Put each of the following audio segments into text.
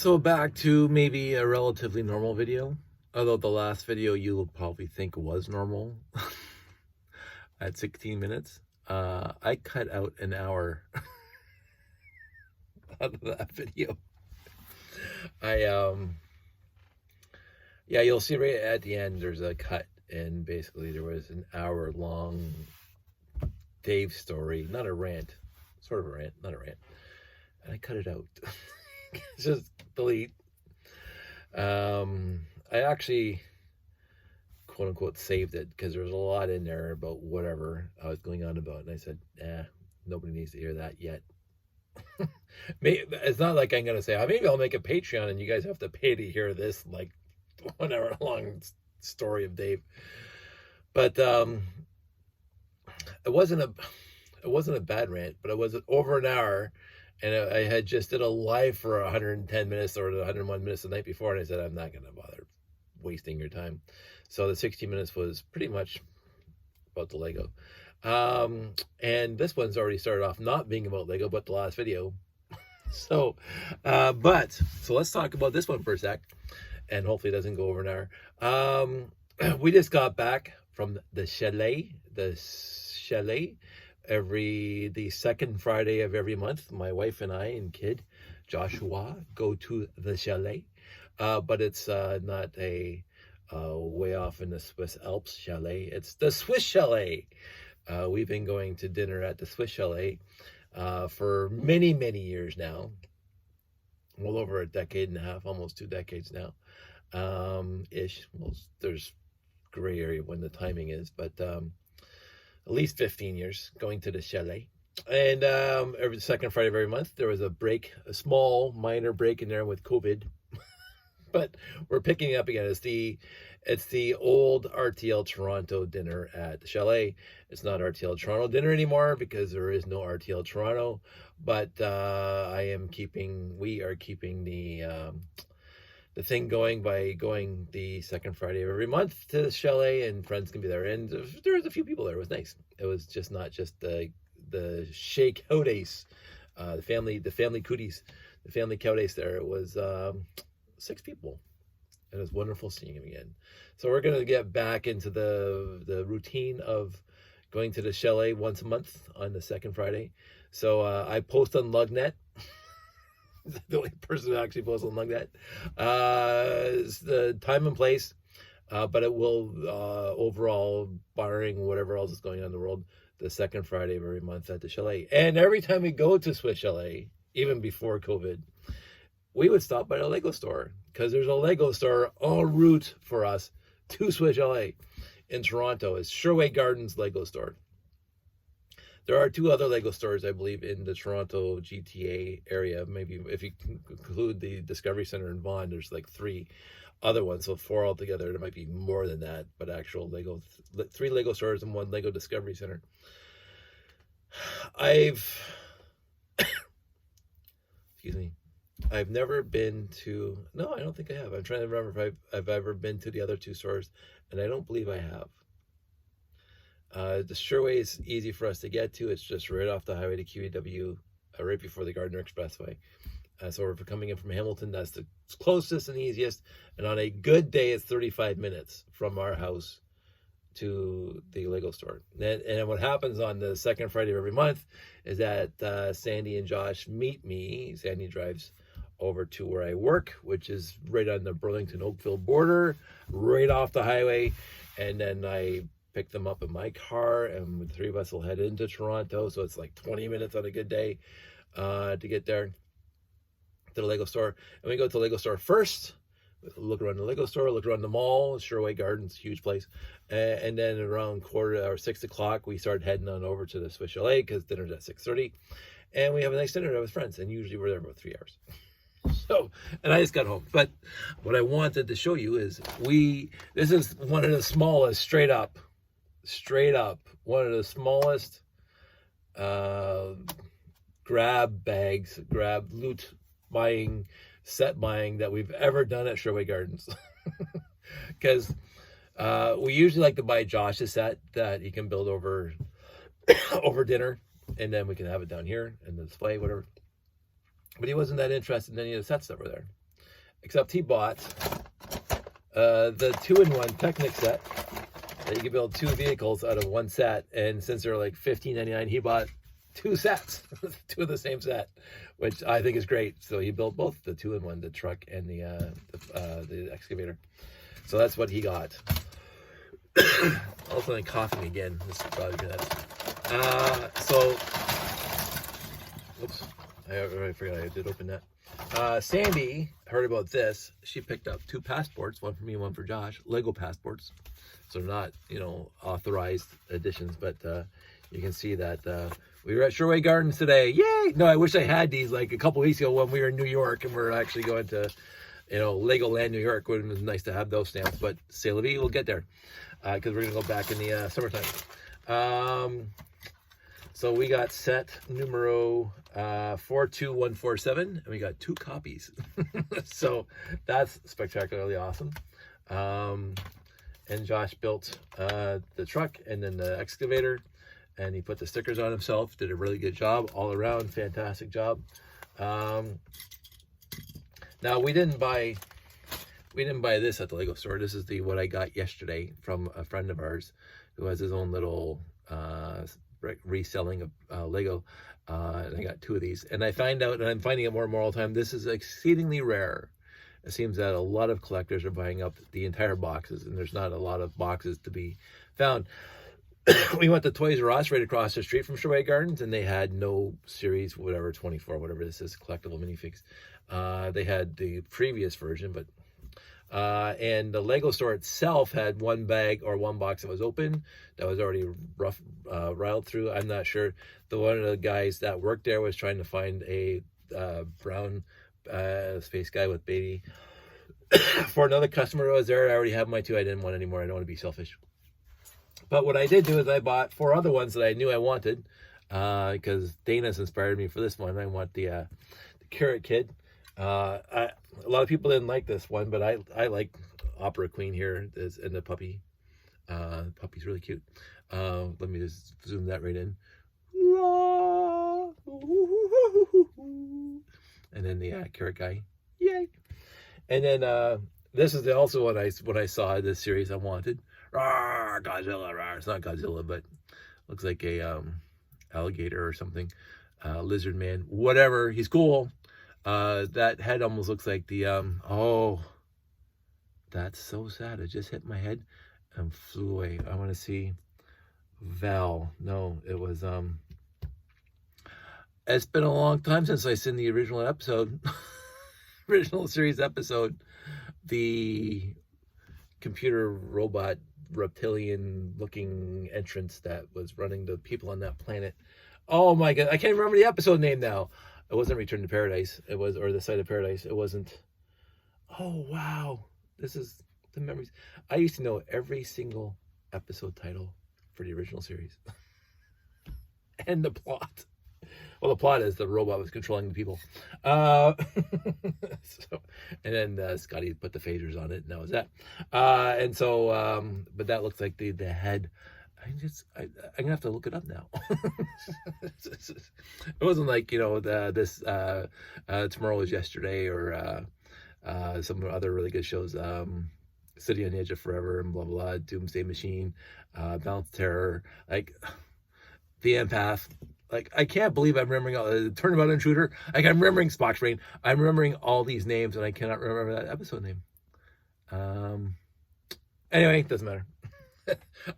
So back to maybe a relatively normal video, although the last video you'll probably think was normal at 16 minutes. I cut out an hour out of that video. Yeah, you'll see right at the end there's a cut, and basically there was an hour long Dave story, not a rant, sort of a rant, not a rant, and I cut it out. Just delete. I actually quote unquote saved it because there was a lot in there about whatever I was going on about, and I said, nobody needs to hear that yet. It's not like I'm gonna say, maybe I'll make a Patreon and you guys have to pay to hear this like 1 hour long story of Dave. But it wasn't a bad rant, but it was over an hour. And I had just did a live for 110 minutes or 101 minutes the night before, and I said, I'm not going to bother wasting your time. So the 60 minutes was pretty much about the Lego. And this one's already started off not being about Lego, but the last video. So let's talk about this one for a sec, and hopefully it doesn't go over an hour. We just got back from the chalet. The second Friday of every month, my wife and I and kid Joshua go to the chalet, but it's not a way off in the Swiss Alps chalet. It's the Swiss chalet. We've been going to dinner at the Swiss chalet for many years now, well over a decade and a half, almost 2 decades now, ish. Well, there's gray area when the timing is, but at least 15 years going to the chalet. And every second Friday of every month, there was a break, a small minor break in there with COVID. But we're picking it up again. It's the old RTL Toronto dinner at the chalet. It's not RTL Toronto dinner anymore because there is no RTL Toronto. But we are keeping the thing going by going the second Friday of every month to the chalet, and friends can be there. And there was a few people there. It was nice. It was just not just the Sheikh Hodes, the family cooties, the family Codes there. It was 6 people, and it was wonderful seeing him again. So we're going to get back into the routine of going to the chalet once a month on the second Friday. So I post on Lugnet. The only person who actually posts on Lugnet. Is the time and place, but it will overall, barring whatever else is going on in the world, the second Friday of every month at the chalet. And every time we go to Swiss Chalet, even before COVID, we would stop by the Lego store, because there's a Lego store en route for us to Swiss Chalet in Toronto. It's Sherway Gardens LEGO Store. There are 2 other Lego stores, I believe, in the Toronto GTA area. Maybe if you include the Discovery Center in Vaughan, there's like 3 other ones. So 4 altogether. There might be more than that, but actual 3 Lego stores and 1 Lego Discovery Center. I've never been to, no, I don't think I have. I'm trying to remember if I've ever been to the other 2 stores, and I don't believe I have. The Sherway is easy for us to get to. It's just right off the highway to QEW, right before the Gardiner Expressway. So we're coming in from Hamilton. That's the closest and easiest. And on a good day, it's 35 minutes from our house to the Lego store. And what happens on the second Friday of every month is that Sandy and Josh meet me. Sandy drives over to where I work, which is right on the Burlington-Oakville border, right off the highway. And then I pick them up in my car, and the 3 of us will head into Toronto. So it's like 20 minutes on a good day to get there to the Lego store. And we go to the Lego store first, look around the Lego store, look around the mall, Sherway Gardens, huge place. And then around 6 o'clock, we start heading on over to the Swiss Chalet, because dinner's at 6:30. And we have a nice dinner there with friends, and usually we're there about 3 hours. So, and I just got home. But what I wanted to show you is this is one of the smallest, straight up, one of the smallest grab loot set buying that we've ever done at Sherway Gardens. Because we usually like to buy Josh's set that he can build over dinner, and then we can have it down here in the display, whatever. But he wasn't that interested in any of the sets that were there. except he bought the 2-in-1 Technic set that you can build 2 vehicles out of 1 set. And since they're like $15.99, he bought 2 sets, 2 of the same set, which I think is great. So he built both the 2-in-1, the truck and the excavator. So that's what he got. Also, I'm coughing again. This is probably that. Oops, I forgot I did open that. Sandy heard about this. She picked up 2 passports, one for me, one for Josh. Lego passports. So they're not, authorized editions, but you can see that we were at Sherway Gardens today. Yay! No, I wish I had these like a couple weeks ago when we were in New York and we're actually going to, Legoland, New York. Would have been nice to have those stamps, but c'est la vie, we'll get there because we're going to go back in the summertime. So we got set numero 42147, and we got 2 copies. So that's spectacularly awesome. And Josh built the truck and then the excavator, and he put the stickers on himself. Did a really good job all around, fantastic job. Now we didn't buy this at the Lego store. This is what I got yesterday from a friend of ours who has his own little reselling of Lego. And I got 2 of these, and I find out, and I'm finding it more and more all the time, this is exceedingly rare. It seems that a lot of collectors are buying up the entire boxes, and there's not a lot of boxes to be found. We went to Toys R Us right across the street from Sherway Gardens, and they had no series, whatever, 24, whatever this is, collectible minifigs. They had the previous version, but and the Lego store itself had 1 bag or 1 box that was open, that was already riled through. I'm not sure. One of the guys that worked there was trying to find a brown space guy with baby for another customer who was there. I already have my 2. I didn't want any more. I don't want to be selfish. But what I did do is I bought 4 other ones that I knew I wanted because Dana's inspired me for this one. I want the Carrot Kid. A lot of people didn't like this one, but I like Opera Queen here and the puppy. Puppy's really cute. Let me just zoom that right in. And then the carrot guy, yay! And then this is also what I saw in this series I wanted. Rawr, Godzilla, rawr. It's not Godzilla, but looks like a alligator or something. Lizard man, whatever. He's cool. That head almost looks like the oh, that's so sad. It just hit my head and flew away. I want to see Val. No, it was it's been a long time since I seen the original episode, original series episode. The computer robot reptilian looking entrance that was running the people on that planet. Oh my god, I can't remember the episode name now. It wasn't Return to Paradise. It was, or The Site of Paradise. It wasn't. Oh wow, this is the memories. I used to know every single episode title for the original series and the plot. Well, the plot is the robot was controlling the people. So, and then Scotty put the phasers on it, and that was that. And so, but that looks like the head. I'm gonna have to look it up now. It wasn't like this Tomorrow Was Yesterday or some other really good shows. City on the Edge of Forever and blah blah. Doomsday Machine, Balance Terror, like The Empath. Like, I can't believe I'm remembering Turnabout Intruder. Like, I'm remembering Spock's Rain. I'm remembering all these names, and I cannot remember that episode name. Anyway, it doesn't matter.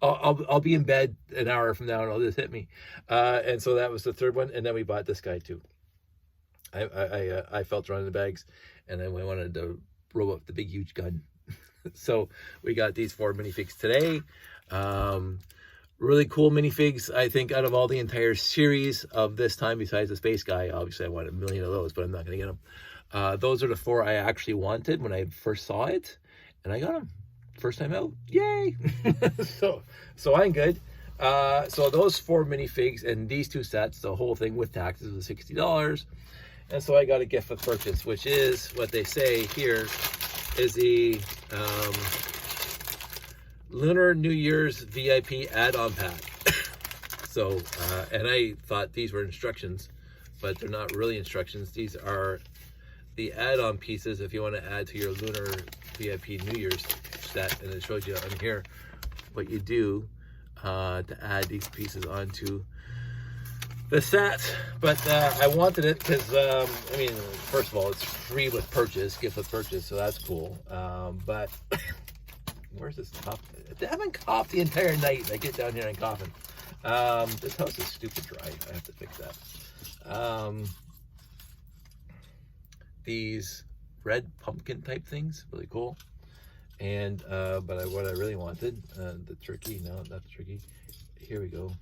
I'll be in bed an hour from now, and it'll just hit me. And so that was the 3rd one, and then we bought this guy too. I felt around in the bags, and then we wanted to roll up the big huge gun. So we got these 4 minifigs today. Really cool minifigs, I think, out of all the entire series of this time, besides the space guy. Obviously, I wanted a million of those, but I'm not going to get them. Those are the 4 I actually wanted when I first saw it, and I got them. First time out, yay! so I'm good. So those 4 minifigs and these 2 sets, the whole thing with taxes was $60. And so I got a gift of purchase, which is what they say here is the Lunar New Year's VIP add-on pack. So, and I thought these were instructions, but they're not really instructions. These are the add-on pieces if you want to add to your Lunar VIP New Year's set, and it shows you on here what you do to add these pieces onto the set. But I wanted it because I mean, first of all, it's free with purchase, gift with purchase, so that's cool. But where's this cough? I haven't coughed the entire night. I get down here and coughing. This house is stupid dry. I have to fix that. These red pumpkin type things, really cool. And but what I really wanted, the turkey. No, not the turkey. Here we go.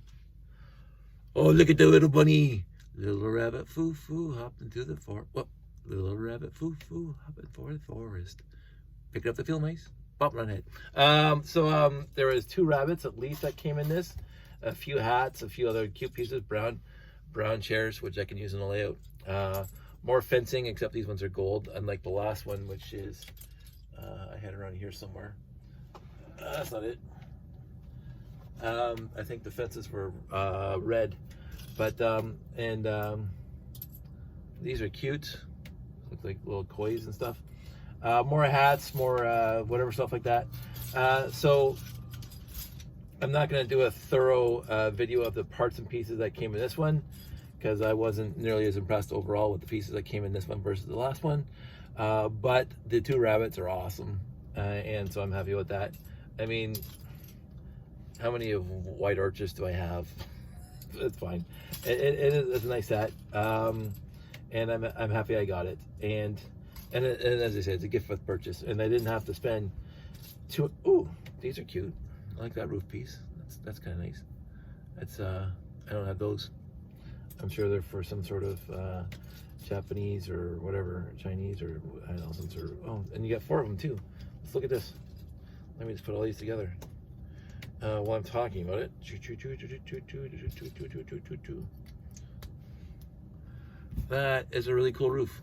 Oh, look at the little bunny. Little rabbit foo-foo hopped into the forest. What? Little rabbit foo-foo hopping for the forest. Pick up the field mice. Bop on head. There was 2 rabbits at least that came in this. A few hats, a few other cute pieces. Brown chairs, which I can use in the layout. More fencing, except these ones are gold, unlike the last one, which is, I had it around here somewhere. That's not it. I think the fences were red, but these are cute. Look like little kois and stuff. More hats, more whatever stuff like that. So I'm not going to do a thorough video of the parts and pieces that came in this one, because I wasn't nearly as impressed overall with the pieces that came in this one versus the last one. But the 2 rabbits are awesome, and so I'm happy with that. I mean, how many of white arches do I have? It's fine. It's a nice set, and I'm happy I got it. And as I said, it's a gift with purchase, and I didn't have to spend too. Ooh, these are cute. I like that roof piece. That's kind of nice. That's I don't have those. I'm sure they're for some sort of Japanese or whatever, Chinese or I don't know, some sort of. Oh, and you got 4 of them too. Let's look at this. Let me just put all these together while I'm talking about it. That is a really cool roof.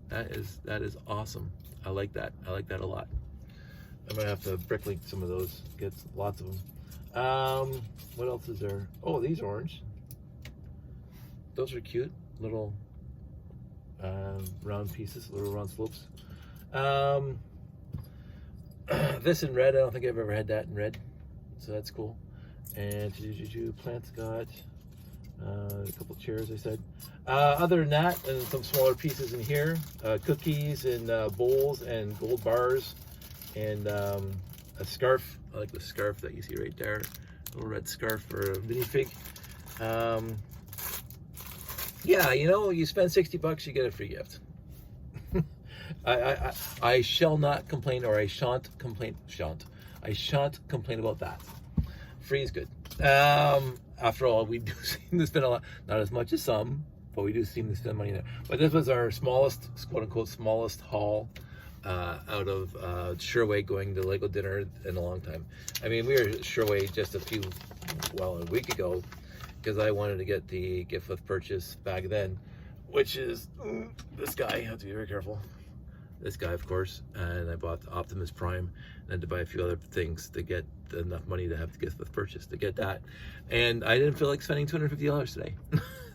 That is awesome. I like that. I like that a lot. I'm gonna have to bricklink some of those. Get lots of them. What else is there? Oh, these are orange. Those are cute. Little round pieces, little round slopes. This in red. I don't think I've ever had that in red, so that's cool. And plants got a couple chairs, I said. Other than that, and some smaller pieces in here, cookies and bowls and gold bars, and a scarf. I like the scarf that you see right there, a little red scarf for a minifig. Yeah, you know, you spend $60, you get a free gift. I shall not complain, or I shan't complain. I shan't complain about that. Free is good. After all, we do seem to spend a lot, not as much as some, but we do seem to spend money there. But this was our smallest, quote unquote, smallest haul out of Sherway going to LEGO dinner in a long time. I mean, we were at Sherway just a week ago, because I wanted to get the gift with purchase back then, which is this guy. I have to be very careful. This guy, of course, and I bought the Optimus Prime, and had to buy a few other things to get enough money to have the gift with purchase to get that. And I didn't feel like spending $250 today.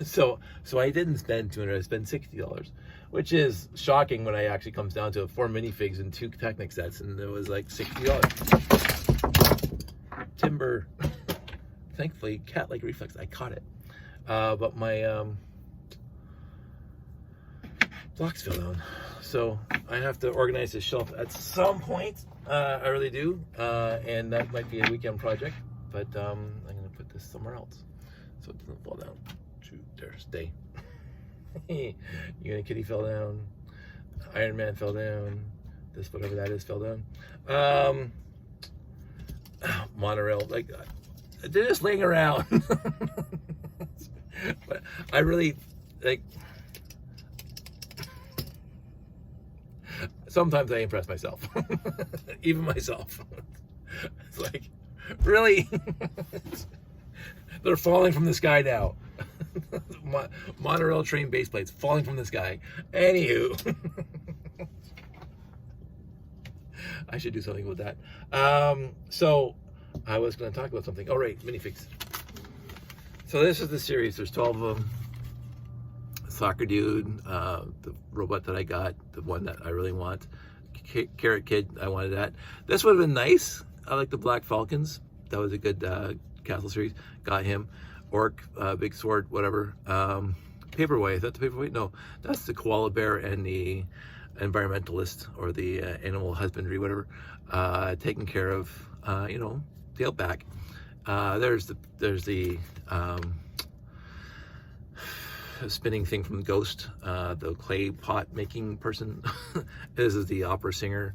so I didn't spend $200, I spent $60, which is shocking when it actually comes down to 4 minifigs and 2 Technic sets, and it was like $60. Timber. Thankfully, cat-like reflex, I caught it. But my blocks fell down. So I have to organize this shelf at some point. I really do. And that might be a weekend project. But I'm going to put this somewhere else so it doesn't fall down. There, stay. Kitty fell down. Iron Man fell down. This, whatever that is, fell down. Monorail, like, they're just laying around. But I really, like, sometimes I impress myself. Even myself. It's like, really? They're falling from the sky now. Monorail train base plates falling from the sky. Anywho. I should do something with that. So I was going to talk about something. Oh, right, minifigs. So this is the series. There's 12 of them. soccer dude, the robot that I got, the one that I really want. Carrot Kid, I wanted that. This would have been nice. I like the Black Falcons. That was a good Castle series. Got him. Orc, Big Sword, whatever. Paperweight. Is that the Paperweight? No, that's the Koala Bear and the environmentalist, or the animal husbandry, whatever. Taking care of, the outback. There's the spinning thing from Ghost, the clay pot making person. This is the opera singer.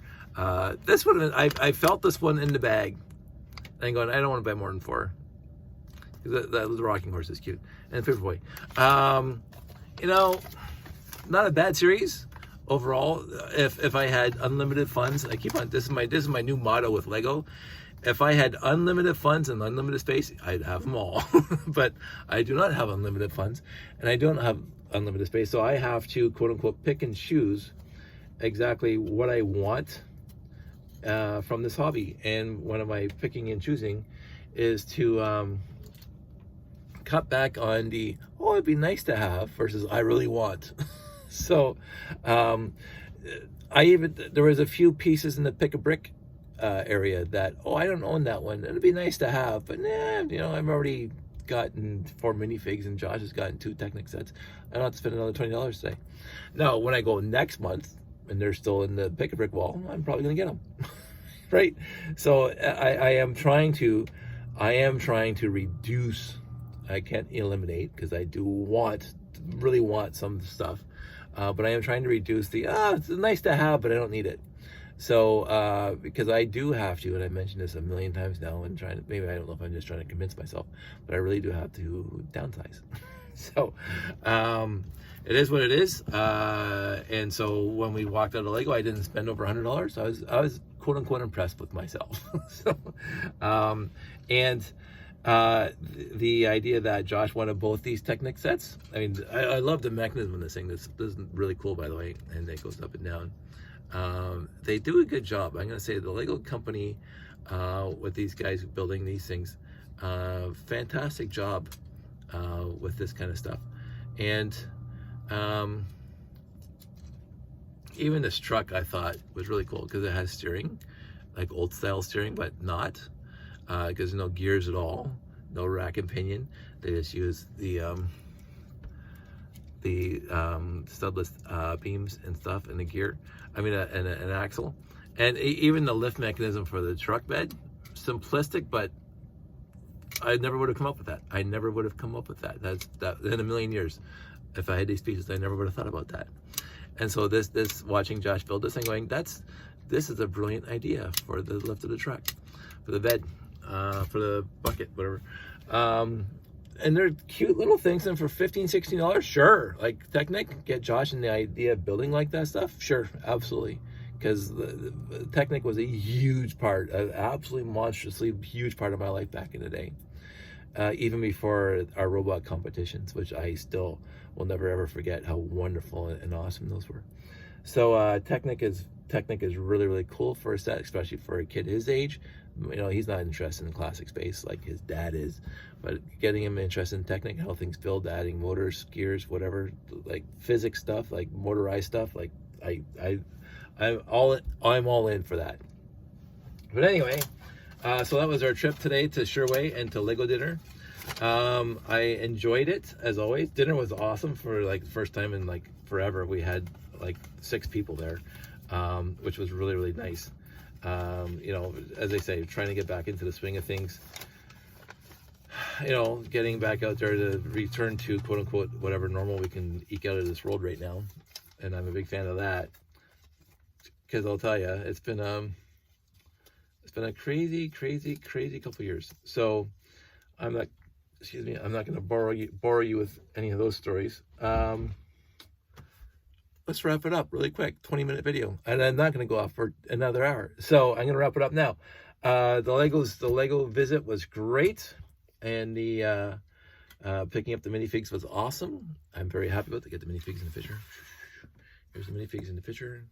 This one, I felt this one in the bag. And going, I don't want to buy more than 4. The rocking horse is cute. And Paperboy. Not a bad series overall. If I had unlimited funds, I keep on, this is my new motto with Lego. If I had unlimited funds and unlimited space, I'd have them all. But I do not have unlimited funds, and I don't have unlimited space, so I have to, quote unquote, pick and choose exactly what I want from this hobby. And one of my picking and choosing is to cut back on the, oh, it'd be nice to have versus I really want. So there was a few pieces in the pick a brick area that, oh, I don't own that one. It'd be nice to have, but I've already gotten 4 minifigs and Josh has gotten 2 Technic sets. I don't have to spend another $20 today. Now, when I go next month and they're still in the pick a brick wall, I'm probably gonna get them. Right? So I am trying to reduce. I can't eliminate, because I do really want some stuff, but I am trying to reduce the, it's nice to have, but I don't need it. So, because I do have to, and I mentioned this a million times now, and maybe I don't know if I'm just trying to convince myself, but I really do have to downsize. So, it is what it is. And so when we walked out of Lego, I didn't spend over $100. I was quote unquote impressed with myself. So, the idea that Josh wanted both these Technic sets. I mean, I love the mechanism of this thing. This is really cool, by the way, and it goes up and down. They do a good job. I'm gonna say the Lego company, with these guys building these things, fantastic job with this kind of stuff. And even this truck, I thought, was really cool because it has steering, like old style steering, but not, because there's no gears at all, no rack and pinion. They just use the stubless beams and stuff, and the gear, and an axle, and even the lift mechanism for the truck bed, simplistic, but I never would have come up with that. That's in a million years. If I had these pieces, I never would have thought about that. And so this watching Josh build this and going, this is a brilliant idea for the lift of the truck, for the bed, for the bucket, whatever. And they're cute little things, and for $15, $16, sure. Like Technic, get Josh in the idea of building like that stuff, sure, absolutely. Because the Technic was a huge part, an absolutely monstrously huge part of my life back in the day. Even before our robot competitions, which I still will never ever forget how wonderful and awesome those were. So Technic is really, really cool for a set, especially for a kid his age. He's not interested in classic space like his dad is, but getting him interested in Technic, how things build, adding motors, gears, whatever, like physics stuff, like motorized stuff, like I'm all in for that. But anyway, so that was our trip today to Sherway and to Lego dinner. I enjoyed it as always. Dinner was awesome for like the first time in like forever. We had like 6 people there, which was really, really nice. As they say, trying to get back into the swing of things, getting back out there to return to quote unquote whatever normal we can eke out of this world right now. And I'm a big fan of that, because I'll tell you, it's been a crazy couple years. So I'm not going to bore you with any of those stories. Let's wrap it up really quick, 20-minute video, and I'm not going to go off for another hour. So I'm going to wrap it up now. The Lego visit was great, and the picking up the minifigs was awesome. I'm very happy about to get the minifigs in the picture. Here's the minifigs in the picture.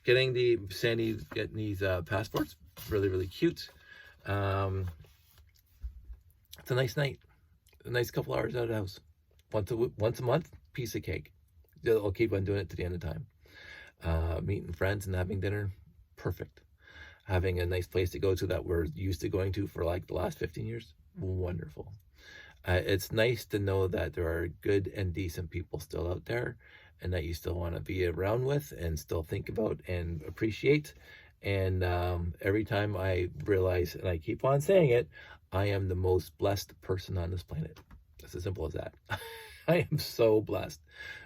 Getting these passports, really, really cute. It's a nice night, a nice couple hours out of the house. Once a month, piece of cake. I'll keep on doing it to the end of time. Meeting friends and having dinner, perfect. Having a nice place to go to that we're used to going to for like the last 15 years, wonderful. It's nice to know that there are good and decent people still out there and that you still want to be around with and still think about and appreciate. And every time I realize, and I keep on saying it, I am the most blessed person on this planet. It's as simple as that. I am so blessed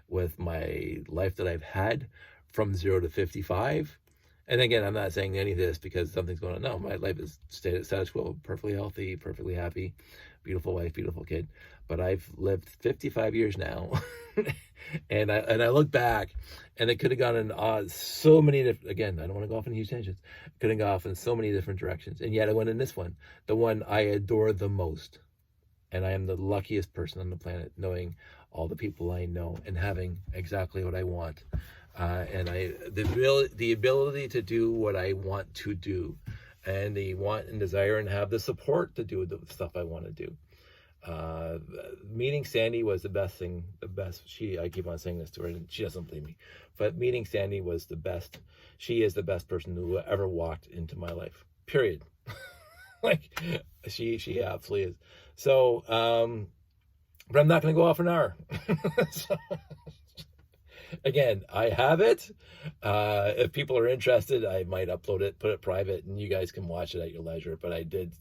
with my life that I've had from 0 to 55. And again, I'm not saying any of this because something's going on. No, my life is status quo, perfectly healthy, perfectly happy, beautiful wife, beautiful kid. But I've lived 55 years now, and I look back, and it could have gone in so many different. Again, I don't want to go off in huge tangents. It could have gone off in so many different directions, and yet I went in this one, the one I adore the most, and I am the luckiest person on the planet, knowing all the people I know and having exactly what I want. And the ability to do what I want to do, and the want and desire and have the support to do the stuff I want to do. Meeting Sandy was the best thing. I keep on saying this to her, and she doesn't believe me. But meeting Sandy was the best. She is the best person who ever walked into my life. Period. Like she absolutely is. So, but I'm not going to go off an hour. So, again, I have it. If people are interested, I might upload it, put it private, and you guys can watch it at your leisure. But I did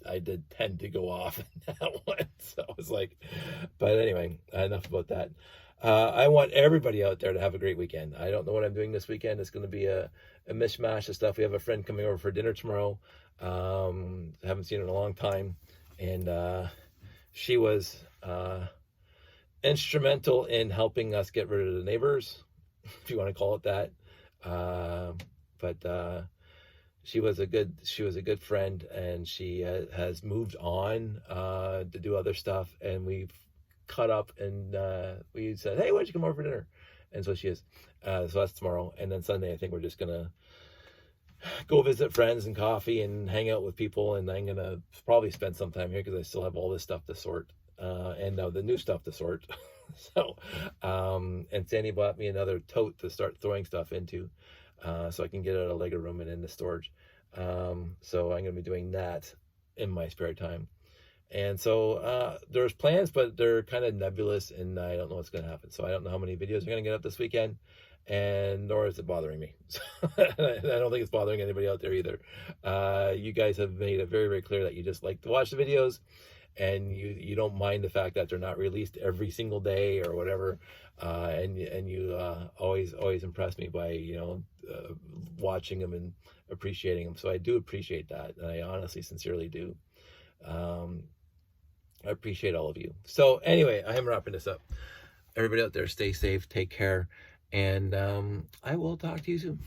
tend to go off in that one. So I was like, but anyway, enough about that. I want everybody out there to have a great weekend. I don't know what I'm doing this weekend. It's going to be a mishmash of stuff. We have a friend coming over for dinner tomorrow. Haven't seen her in a long time. And she was instrumental in helping us get rid of the neighbors, if you want to call it that. But she was a good friend, and she has moved on to do other stuff, and we've cut up, and we said, hey, why don't you come over for dinner? And so she is. So that's tomorrow, and then Sunday I think we're just gonna go visit friends and coffee and hang out with people, and I'm gonna probably spend some time here because I still have all this stuff to sort, and now the new stuff to sort. So, and Sandy bought me another tote to start throwing stuff into, so I can get it out of Lego room and into storage. So I'm gonna be doing that in my spare time. And so there's plans, but they're kind of nebulous, and I don't know what's gonna happen. So I don't know how many videos are gonna get up this weekend, and nor is it bothering me. I don't think it's bothering anybody out there either. You guys have made it very, very clear that you just like to watch the videos, and you don't mind the fact that they're not released every single day or whatever, and you always impress me by watching them and appreciating them. So I do appreciate that, and I honestly, sincerely do. I appreciate all of you. So anyway, I am wrapping this up. Everybody out there, stay safe, take care, and I will talk to you soon.